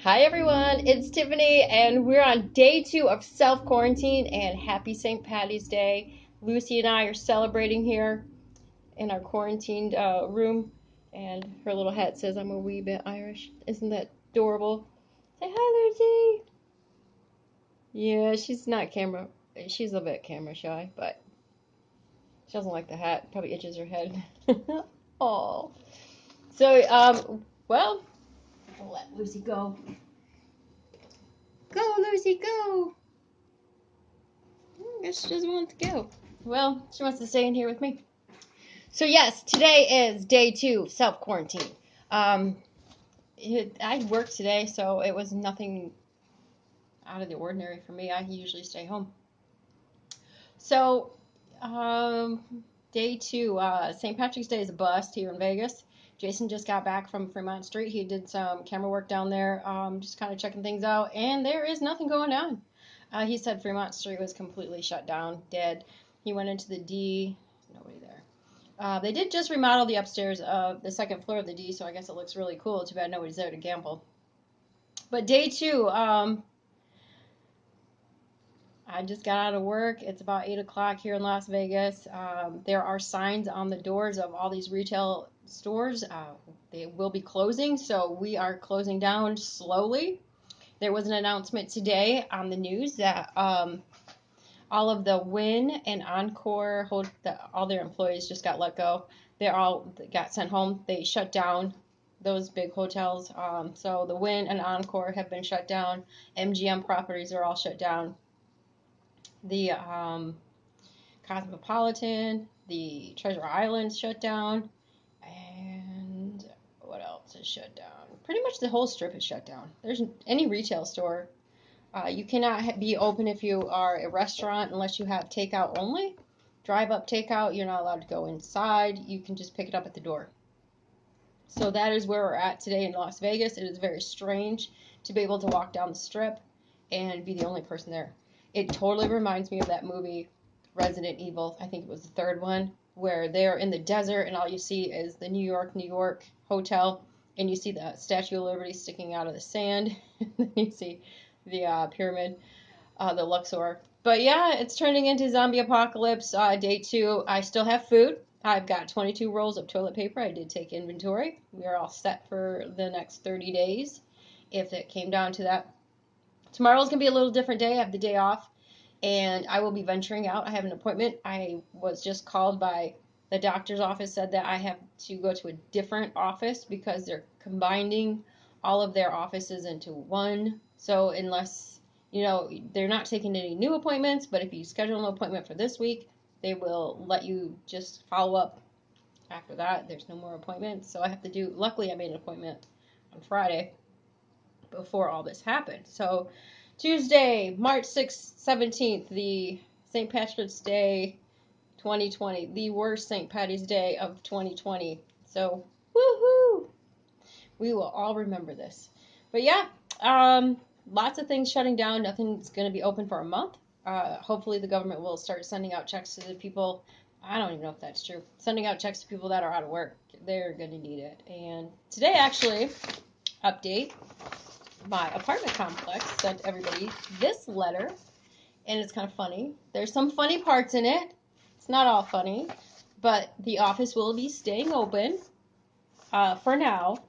Hi everyone, it's Tiffany, and we're on day 2 of self-quarantine, and happy St. Patty's Day. Lucy and I are celebrating here in our quarantined room, and her little hat says I'm a wee bit Irish. Isn't that adorable? Say hi, Lucy! Yeah, she's a bit camera shy, but she doesn't like the hat. Probably itches her head. Oh. So, well, I'll let Lucy go. Go, Lucy, go! I guess she doesn't want to go. Well, she wants to stay in here with me. So yes, today is day 2 self quarantine. Um, I worked today, so it was nothing out of the ordinary for me. I usually stay home. So, um, day 2, St. Patrick's Day is a bust here in Vegas. Jason just got back from Fremont Street. He did some camera work down there, just kind of checking things out, and there is nothing going on. He said Fremont Street was completely shut down, dead. He went into the D, nobody there. They did just remodel the upstairs of the second floor of the D, so I guess it looks really cool. Too bad nobody's there to gamble. But day 2, I just got out of work. It's about 8 o'clock here in Las Vegas. There are signs on the doors of all these retail stores. They will be closing, so we are closing down slowly. There was an announcement today on the news that all of the Wynn and Encore, all their employees just got let go. They all got sent home. They shut down those big hotels. So the Wynn and Encore have been shut down. MGM properties are all shut down. The Cosmopolitan, the Treasure Island shut down, and what else is shut down? Pretty much the whole strip is shut down. There's any retail store. You cannot be open if you are a restaurant unless you have takeout only. Drive up takeout, you're not allowed to go inside. You can just pick it up at the door. So that is where we're at today in Las Vegas. It is very strange to be able to walk down the strip and be the only person there. It totally reminds me of that movie Resident Evil. I think it was the third one, where they're in the desert and all you see is the New York hotel, and you see the Statue of Liberty sticking out of the sand. And then you see the pyramid, the Luxor. But yeah, it's turning into zombie apocalypse. Day 2, I still have food. I've got 22 rolls of toilet paper. I did take inventory. We are all set for the next 30 days if it came down to that. Tomorrow's going to be a little different day. I have the day off, and I will be venturing out. I have an appointment. I was just called by the doctor's office, said that I have to go to a different office because they're combining all of their offices into one. So unless, they're not taking any new appointments, but if you schedule an appointment for this week, they will let you just follow up after that. There's no more appointments. So I have to luckily I made an appointment on Friday before all this happened. So Tuesday, March 6th, 17th, the St. Patrick's Day 2020, the worst St. Patty's Day of 2020. So, woohoo! We will all remember this. But yeah, lots of things shutting down. Nothing's going to be open for a month. Hopefully the government will start sending out checks to the people. I don't even know if that's true. Sending out checks to people that are out of work. They're going to need it. And today, actually, update, my apartment complex sent everybody this letter, and it's kind of funny. There's some funny parts in it. It's not all funny, but the office will be staying open for now.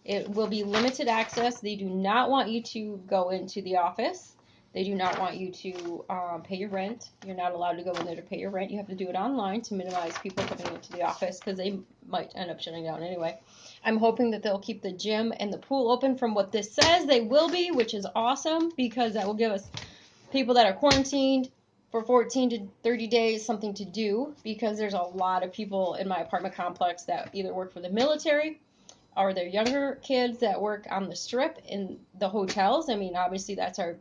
It will be limited access. They do not want you to go into the office. They do not want you to pay your rent. You're not allowed to go in there to pay your rent. You have to do it online to minimize people coming into the office because they might end up shutting down anyway. I'm hoping that they'll keep the gym and the pool open from what this says they will be, which is awesome because that will give us people that are quarantined for 14 to 30 days something to do, because there's a lot of people in my apartment complex that either work for the military or they're younger kids that work on the strip in the hotels. I mean, obviously that's our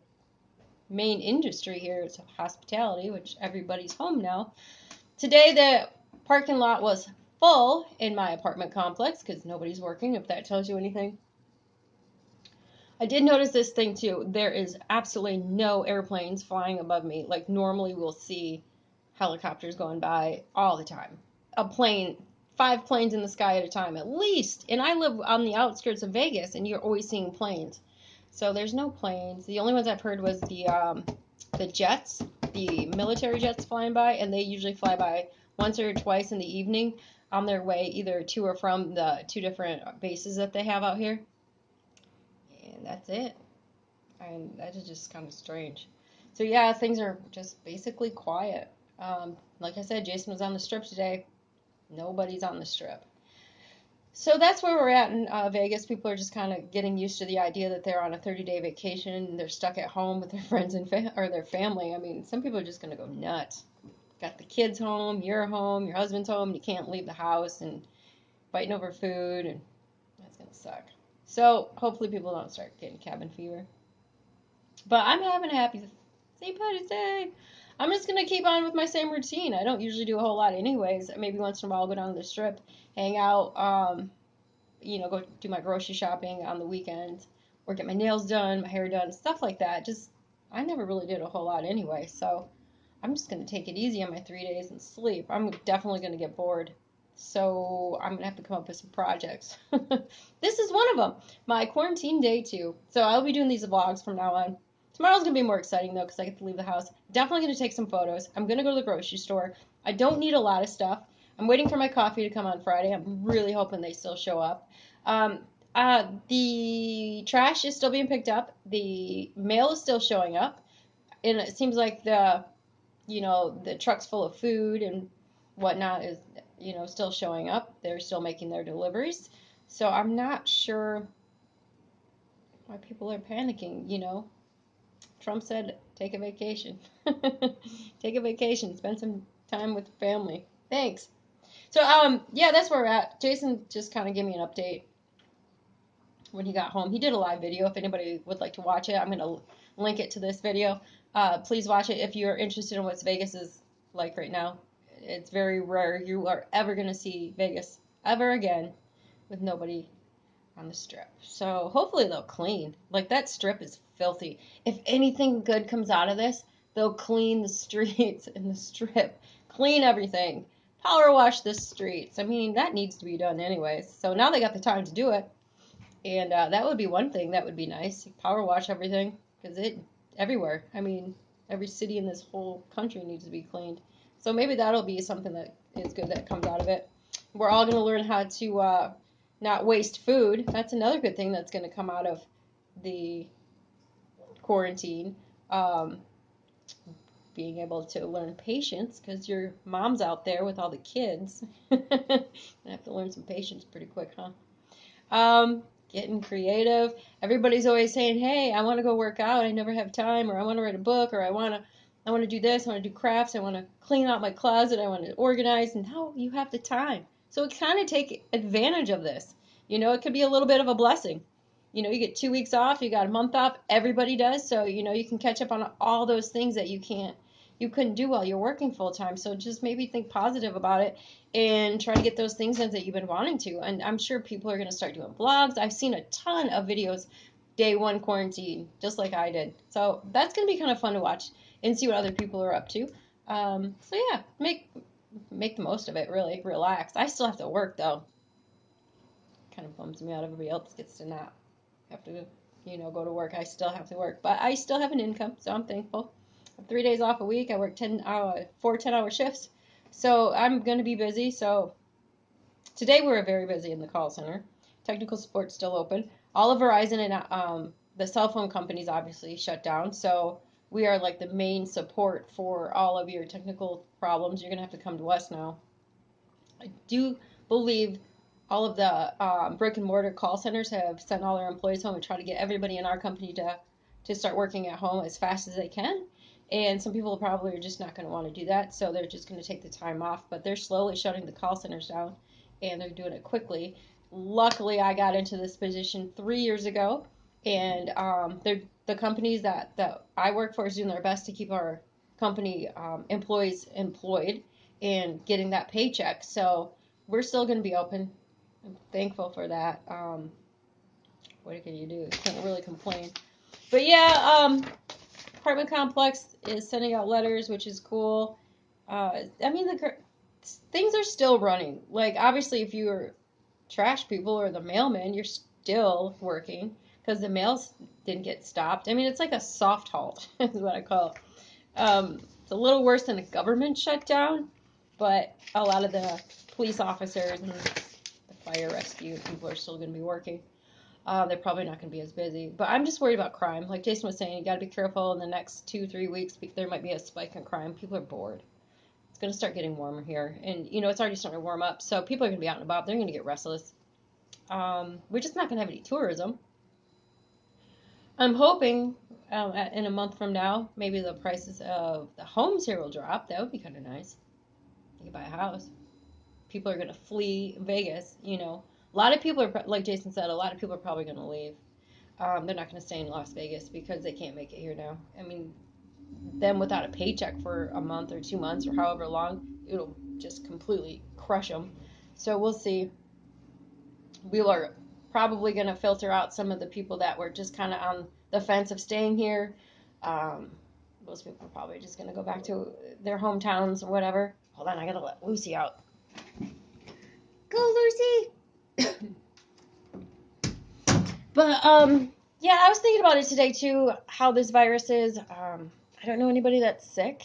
main industry here. It's hospitality, which everybody's home now. Today the parking lot was full in my apartment complex because nobody's working, if that tells you anything. I did notice this thing too. There is absolutely no airplanes flying above me. Like normally we'll see helicopters going by all the time. A plane, 5 planes in the sky at a time at least. And I live on the outskirts of Vegas, and you're always seeing planes. So there's no planes. The only ones I've heard was the jets, the military jets flying by, and they usually fly by once or twice in the evening on their way either to or from the two different bases that they have out here. And that's it. And that is just kind of strange. So yeah, things are just basically quiet. Like I said, Jason was on the strip today. Nobody's on the strip. So that's where we're at in Vegas. People are just kind of getting used to the idea that they're on a 30-day vacation and they're stuck at home with their friends and or their family. I mean, some people are just going to go nuts. Got the kids home, you're home, your husband's home, and you can't leave the house and fighting over food, and that's going to suck. So hopefully people don't start getting cabin fever. But I'm having a happy St. Patty's Day. I'm just going to keep on with my same routine. I don't usually do a whole lot anyways. Maybe once in a while I'll go down to the strip, hang out, go do my grocery shopping on the weekends, or get my nails done, my hair done, stuff like that. Just, I never really did a whole lot anyway, so I'm just going to take it easy on my 3 days and sleep. I'm definitely going to get bored, so I'm going to have to come up with some projects. This is one of them, my quarantine day 2. So I'll be doing these vlogs from now on. Tomorrow's going to be more exciting, though, because I get to leave the house. Definitely going to take some photos. I'm going to go to the grocery store. I don't need a lot of stuff. I'm waiting for my coffee to come on Friday. I'm really hoping they still show up. The trash is still being picked up. The mail is still showing up. And it seems like the trucks full of food and whatnot is, still showing up. They're still making their deliveries. So I'm not sure why people are panicking. Trump said, take a vacation. Take a vacation. Spend some time with family. Thanks. So, yeah, that's where we're at. Jason just kind of gave me an update when he got home. He did a live video. If anybody would like to watch it, I'm going to link it to this video. Please watch it if you're interested in what Vegas is like right now. It's very rare you are ever going to see Vegas ever again with nobody on the strip. So hopefully they'll clean. Like, that strip is filthy. If anything good comes out of this, they'll clean the streets and the strip. Clean everything. Power wash the streets. I mean, that needs to be done anyways. So now they got the time to do it. And that would be one thing that would be nice. Power wash everything. Because everywhere. I mean, every city in this whole country needs to be cleaned. So maybe that'll be something that is good that comes out of it. We're all going to learn how to not waste food. That's another good thing that's going to come out of the quarantine. Um, Being able to learn patience because your mom's out there with all the kids. I have to learn some patience pretty quick, huh? Getting creative. Everybody's always saying, "Hey, I want to go work out. I never have time," or "I want to write a book," or "I want to do this. I want to do crafts. I want to clean out my closet. I want to organize." And now you have the time, so kind of take advantage of this. It could be a little bit of a blessing. You get 2 weeks off. You got a month off. Everybody does, so you can catch up on all those things that you couldn't do while you're working full time. So just maybe think positive about it and try to get those things in that you've been wanting to. And I'm sure people are going to start doing vlogs. I've seen a ton of videos day 1 quarantine, just like I did. So that's going to be kind of fun to watch and see what other people are up to. So yeah, make the most of it, really. Relax. I still have to work, though. Kind of bums me out. Everybody else gets to not have to, go to work. I still have to work. But I still have an income, so I'm thankful. 3 days off a week. I work 4 10-hour shifts. So I'm going to be busy. So today we're very busy in the call center. Technical support's still open. All of Verizon and the cell phone companies obviously shut down. So we are like the main support for all of your technical problems. You're going to have to come to us now. I do believe all of the brick and mortar call centers have sent all their employees home and try to get everybody in our company to start working at home as fast as they can. And some people probably are just not going to want to do that, so they're just going to take the time off. But they're slowly shutting the call centers down, and they're doing it quickly. Luckily, I got into this position 3 years ago, and the companies that I work for is doing their best to keep our company employees employed and getting that paycheck. So we're still going to be open. I'm thankful for that. What can you do? Can't really complain. But yeah, apartment complex is sending out letters, which is cool. I mean, things are still running. Like, obviously, if you're trash people or the mailman, you're still working because the mail didn't get stopped. I mean, it's like a soft halt, is what I call it. It's a little worse than a government shutdown, but a lot of the police officers and the fire rescue people are still going to be working. They're probably not going to be as busy. But I'm just worried about crime. Like Jason was saying, you got to be careful in the next 2-3 weeks. There might be a spike in crime. People are bored. It's going to start getting warmer here. And, it's already starting to warm up. So people are going to be out and about. They're going to get restless. We're just not going to have any tourism. I'm hoping in a month from now, maybe the prices of the homes here will drop. That would be kind of nice. You can buy a house. People are going to flee Vegas, A lot of people are, like Jason said, a lot of people are probably going to leave. They're not going to stay in Las Vegas because they can't make it here now. I mean, them without a paycheck for a month or 2 months or however long, it'll just completely crush them. So we'll see. We are probably going to filter out some of the people that were just kind of on the fence of staying here. Most people are probably just going to go back to their hometowns or whatever. Hold on, I got to let Lucy out. Go, Lucy! But, yeah, I was thinking about it today, too, how this virus is. I don't know anybody that's sick.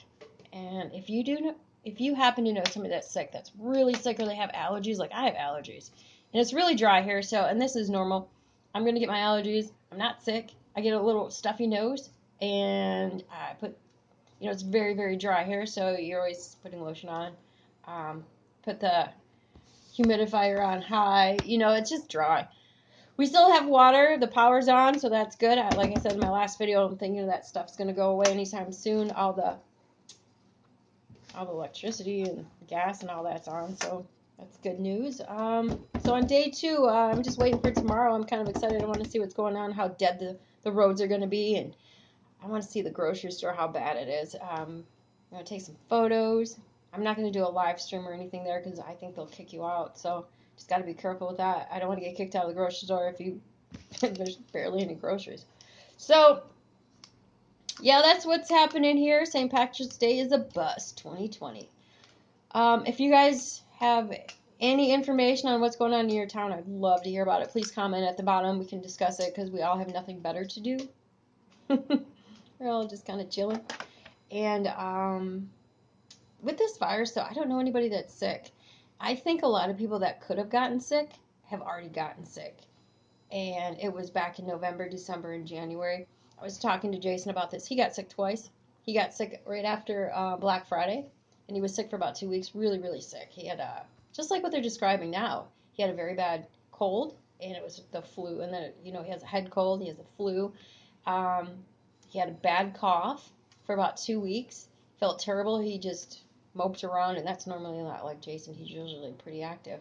And if you happen to know somebody that's sick, that's really sick, or they have allergies, like I have allergies. And it's really dry here, and this is normal. I'm going to get my allergies. I'm not sick. I get a little stuffy nose, and I put, it's very, very dry here, so you're always putting lotion on. Put the humidifier on high. It's just dry. We still have water. The power's on, so that's good. Like I said in my last video, I'm thinking that stuff's going to go away anytime soon. All the electricity and gas and all that's on, so that's good news. So on day 2, I'm just waiting for tomorrow. I'm kind of excited. I want to see what's going on, how dead the roads are going to be, and I want to see the grocery store, how bad it is. I'm going to take some photos. I'm not going to do a live stream or anything there because I think they'll kick you out, so just got to be careful with that. I don't want to get kicked out of the grocery store if there's barely any groceries. So, yeah, that's what's happening here. St. Patrick's Day is a bust, 2020. If you guys have any information on what's going on in your town, I'd love to hear about it. Please comment at the bottom. We can discuss it because we all have nothing better to do. We're all just kind of chilling. And with this virus, though, I don't know anybody that's sick. I think a lot of people that could have gotten sick have already gotten sick. And it was back in November, December, and January. I was talking to Jason about this. He got sick twice. He got sick right after Black Friday, and he was sick for about 2 weeks, really, really sick. He had, just like what they're describing now, he had a very bad cold, and it was the flu. And then, he has a head cold, he has a flu. He had a bad cough for about 2 weeks. Felt terrible. He just moped around, and that's normally not like Jason. He's usually pretty active,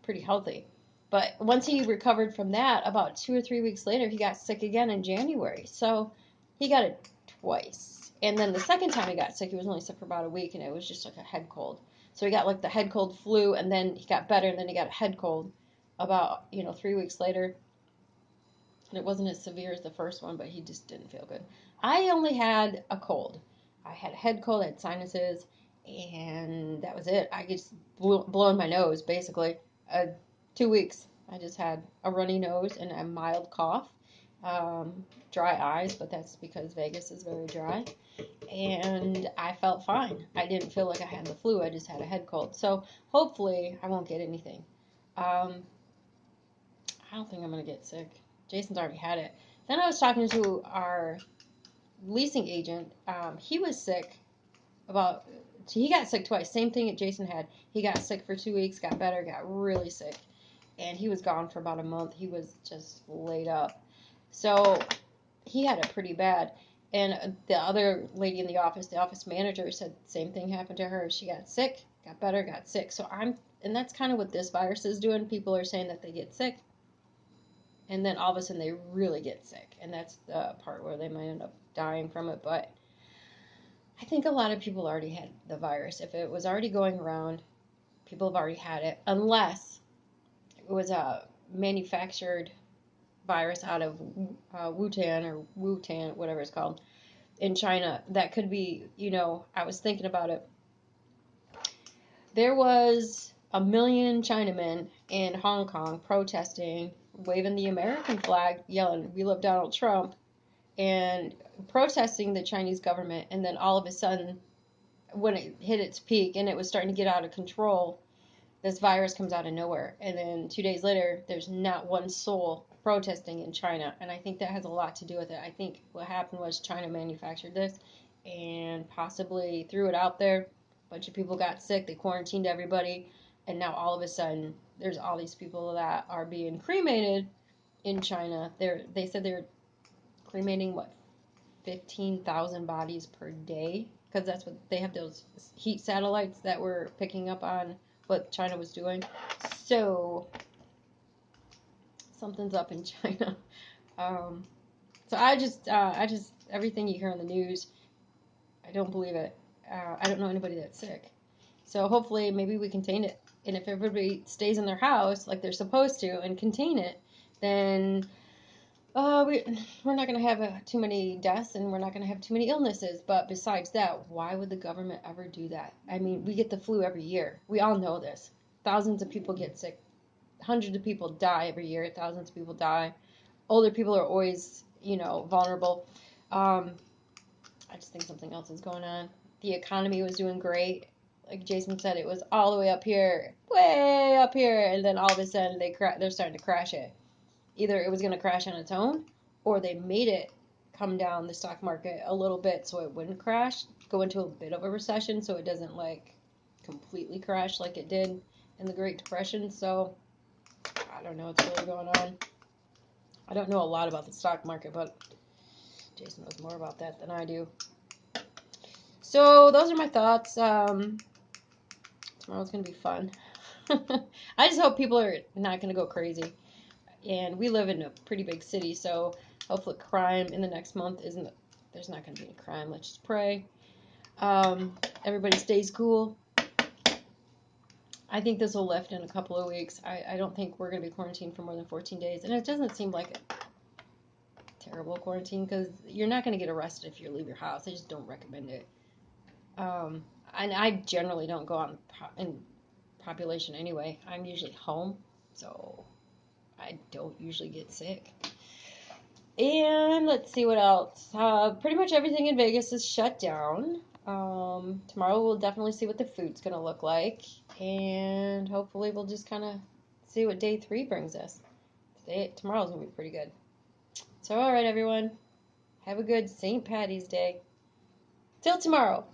pretty healthy. But once he recovered from that, about 2 or 3 weeks later, he got sick again in January. So he got it twice. And then the second time he got sick, he was only sick for about a week, and it was just like a head cold. So he got like the head cold flu, and then he got better, and then he got a head cold about, 3 weeks later. And it wasn't as severe as the first one, but he just didn't feel good. I only had a cold. I had a head cold, I had sinuses, and that was it. I just blowing my nose, basically. 2 weeks. I just had a runny nose and a mild cough. Dry eyes, but that's because Vegas is very dry. And I felt fine. I didn't feel like I had the flu. I just had a head cold. So hopefully I won't get anything. I don't think I'm going to get sick. Jason's already had it. Then I was talking to our leasing agent. He was sick he got sick twice. Same thing that Jason had. He got sick for 2 weeks, got better, got really sick. And he was gone for about a month. He was just laid up. So he had it pretty bad. And the other lady in the office manager, said the same thing happened to her. She got sick, got better, got sick. And that's kind of what this virus is doing. People are saying that they get sick, and then all of a sudden they really get sick. And that's the part where they might end up dying from it. But I think a lot of people already had the virus. If it was already going around, people have already had it, unless it was a manufactured virus out of Wuhan, whatever it's called, in China. That could be, I was thinking about it. There was 1 million Chinamen in Hong Kong protesting waving the American flag, yelling, "We love Donald Trump," and protesting the Chinese government. And then all of a sudden, when it hit its peak and it was starting to get out of control, this virus comes out of nowhere. And then 2 days later, there's not one soul protesting in China. And I think that has a lot to do with it. I think what happened was China manufactured this and possibly threw it out there. A bunch of people got sick, they quarantined everybody, and now all of a sudden, there's all these people that are being cremated in China. They said they're cremating, what, 15,000 bodies per day, because that's what they have, those heat satellites that were picking up on what China was doing. So something's up in China. So I just everything you hear on the news, I don't believe it. I don't know anybody that's sick. So hopefully maybe we contain it. And if everybody stays in their house like they're supposed to and contain it, then we're not going to have too many deaths and we're not going to have too many illnesses. But besides that, why would the government ever do that? I mean, we get the flu every year. We all know this. Thousands of people get sick. Hundreds of people die every year. Thousands of people die. Older people are always, vulnerable. I just think something else is going on. The economy was doing great. Like Jason said, it was all the way up here, way up here, and then all of a sudden they're starting to crash it. Either it was going to crash on its own, or they made it come down the stock market a little bit so it wouldn't crash, go into a bit of a recession so it doesn't like completely crash like it did in the Great Depression. So I don't know what's really going on. I don't know a lot about the stock market, but Jason knows more about that than I do. So those are my thoughts. Tomorrow's going to be fun. I just hope people are not going to go crazy. And we live in a pretty big city, so hopefully crime in the next month there's not going to be any crime. Let's just pray. Everybody stays cool. I think this will lift in a couple of weeks. I don't think we're going to be quarantined for more than 14 days. And it doesn't seem like a terrible quarantine because you're not going to get arrested if you leave your house. I just don't recommend it. And I generally don't go out in population anyway. I'm usually home, so I don't usually get sick. And let's see what else. Pretty much everything in Vegas is shut down. Tomorrow we'll definitely see what the food's going to look like. And hopefully we'll just kind of see what day 3 brings us. Tomorrow's going to be pretty good. So, all right, everyone. Have a good St. Patty's Day. Till tomorrow.